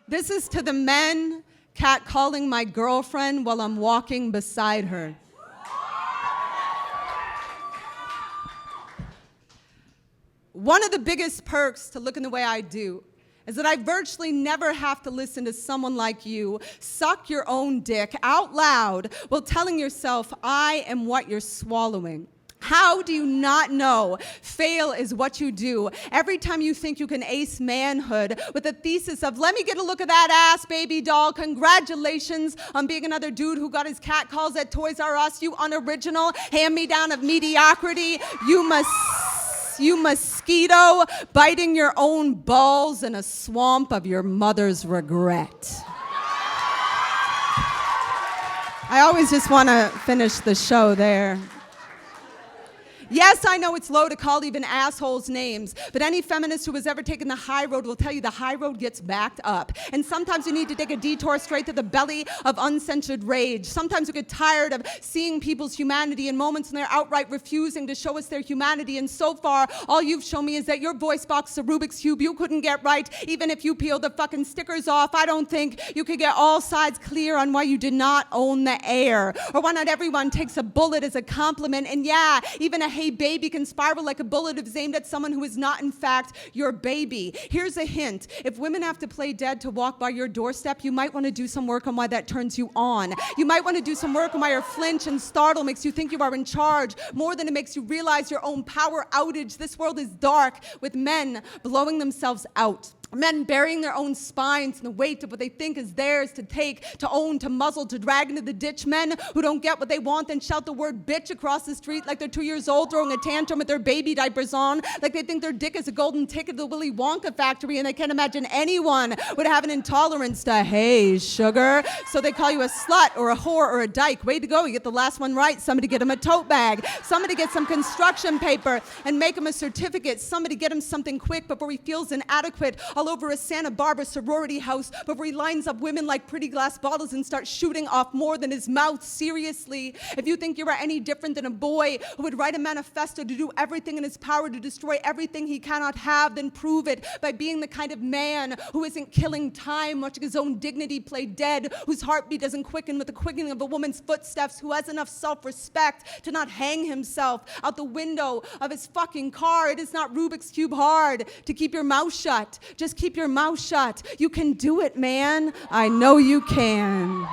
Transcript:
This is to the men catcalling my girlfriend while I'm walking beside her. One of the biggest perks to looking the way I do is that I virtually never have to listen to someone like you suck your own dick out loud while telling yourself, I am what you're swallowing. How do you not know fail is what you do every time you think you can ace manhood with a thesis of, let me get a look at that ass, baby doll. Congratulations on being another dude who got his cat calls at Toys R Us, you unoriginal hand-me-down of mediocrity. You mosquito biting your own balls in a swamp of your mother's regret. I always just want to finish the show there. Yes, I know it's low to call even assholes names, but any feminist who has ever taken the high road will tell you the high road gets backed up. And sometimes you need to take a detour straight to the belly of uncensored rage. Sometimes you get tired of seeing people's humanity in moments when they're outright refusing to show us their humanity. And so far, all you've shown me is that your voice box is a Rubik's Cube you couldn't get right, even if you peeled the fucking stickers off. I don't think you could get all sides clear on why you did not own the air, or why not everyone takes a bullet as a compliment. And yeah, even a hey baby can spiral like a bullet if it's aimed at someone who is not in fact your baby. Here's a hint. If women have to play dead to walk by your doorstep, you might want to do some work on why that turns you on. You might want to do some work on why your flinch and startle makes you think you are in charge more than it makes you realize your own power outage. This world is dark with men blowing themselves out. Men burying their own spines in the weight of what they think is theirs to take, to own, to muzzle, to drag into the ditch. Men who don't get what they want and shout the word bitch across the street like they're 2 years old, throwing a tantrum with their baby diapers on, like they think their dick is a golden ticket to the Willy Wonka factory and they can't imagine anyone would have an intolerance to, hey, sugar. So they call you a slut or a whore or a dyke. Way to go, you get the last one right. Somebody get him a tote bag. Somebody get some construction paper and make him a certificate. Somebody get him something quick before he feels inadequate all over a Santa Barbara sorority house, before he lines up women like pretty glass bottles and starts shooting off more than his mouth. Seriously, if you think you are any different than a boy who would write a manifesto to do everything in his power to destroy everything he cannot have, then prove it by being the kind of man who isn't killing time, watching his own dignity play dead, whose heartbeat doesn't quicken with the quickening of a woman's footsteps, who has enough self-respect to not hang himself out the window of his fucking car. It is not Rubik's Cube hard to keep your mouth shut. Just keep your mouth shut. You can do it, man. I know you can.